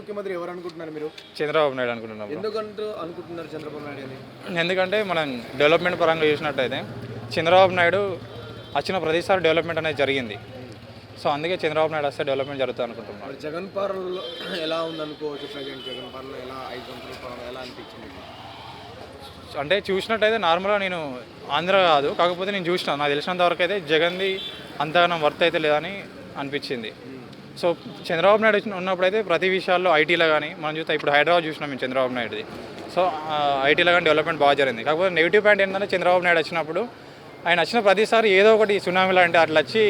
ముఖ్యమంత్రి ఎవరు అనుకుంటున్నారు మీరు? చంద్రబాబు నాయుడు అనుకుంటున్నాం. ఎందుకంటూ అనుకుంటున్నారు చంద్రబాబు నాయుడు అని? ఎందుకంటే మనం డెవలప్మెంట్ పరంగా చూసినట్టయితే చంద్రబాబు నాయుడు వచ్చిన ప్రతిసారి డెవలప్మెంట్ అనేది జరిగింది. సో అందుకే చంద్రబాబు నాయుడు వస్తే డెవలప్మెంట్ జరుగుతుంది అనుకుంటున్నాను. మరి జగన్ పాలనలో ఎలా ఉందనుకోవచ్చు? ప్రజెంట్ జగన్ పాలన ఎలా 5 సంవత్సరాల పాలన ఎలా అనిపించింది? అంటే చూసినట్టయితే నార్మల్గా నేను ఆంధ్ర కాదు, కాకపోతే నేను చూసిన నాకు తెలిసినంత వరకు అయితే జగన్ది అంతగానం వర్త్ అయితే లేదని అనిపించింది. సో చంద్రబాబు నాయుడు ఉన్నప్పుడైతే ప్రతి విషయాల్లో ఐటీలో కానీ మనం చూస్తే ఇప్పుడు హైదరాబాద్ చూసినాం మేము చంద్రబాబు నాయుడుది. సో ఐటీలో కానీ డెవలప్మెంట్ బాగా జరిగింది. కాకపోతే నెగిటివ్ పాయింట్ ఏంటంటే చంద్రబాబు నాయుడు వచ్చినప్పుడు ఆయన వచ్చిన ప్రతిసారి ఏదో ఒకటి సునామీ లాంటి అట్లా వచ్చి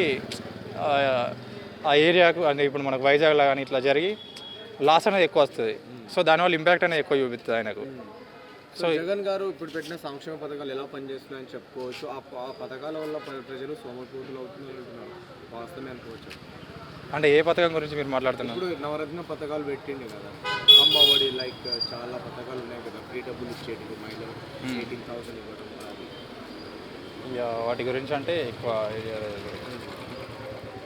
ఆ ఏరియాకు అంటే ఇప్పుడు మనకు వైజాగ్లో కానీ ఇట్లా జరిగి లాస్ అనేది ఎక్కువ వస్తుంది. సో దానివల్ల ఇంపాక్ట్ అనేది ఎక్కువ చూపిస్తుంది ఆయనకు. సో జగన్ గారు ఇప్పుడు పెట్టిన సంక్షేమ పథకాలు ఎలా పనిచేస్తున్నాయని చెప్పుకోవచ్చు? ఆ పథకాల వల్ల ప్రజలు సోమరిపోతులు అవుతున్నారు అంటున్నారు, వాస్తవమే అనుకోవచ్చు? అంటే ఏ పథకం గురించి మీరు మాట్లాడుతున్నారు? ఇప్పుడు నవరత్న పథకాలు పెట్టిండే కదా, అమ్మ ఒడి లైక్ చాలా పథకాలు ఉన్నాయి కదా, ఫ్రీ డబ్బులు ఇచ్చేటివి, మహిళలు 18,000 ఇవ్వడం. వాటి గురించి అంటే ఎక్కువ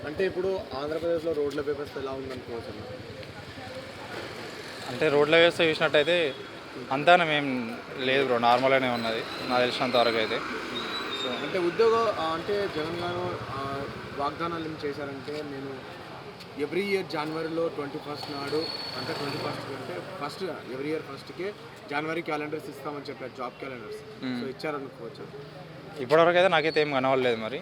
అంటే ఇప్పుడు ఆంధ్రప్రదేశ్లో రోడ్ల వ్యవస్థ ఎలా ఉందనుకోవచ్చు? అంటే రోడ్ల వ్యవస్థ చూసినట్టయితే అంతానం ఏం లేదు బ్రో, నార్మల్గానే ఉన్నది నాకు తెలిసినంత వరకు అయితే. సో అంటే ఉద్యోగం అంటే జగన్ గారు వాగ్దానాలు ఏం చేశారంటే, నేను ఎవ్రీ ఇయర్ జనవరిలో 21st నాడు, అంటే 21st అంటే ఫస్ట్ ఎవ్రీ ఇయర్ ఫస్ట్కే జనవరి క్యాలెండర్స్ ఇస్తామని చెప్పారు, జాబ్ క్యాలెండర్స్. సో ఇచ్చారనుకోవచ్చు? ఇప్పటివరకు అయితే నాకైతే ఏం కనవలేదు మరి.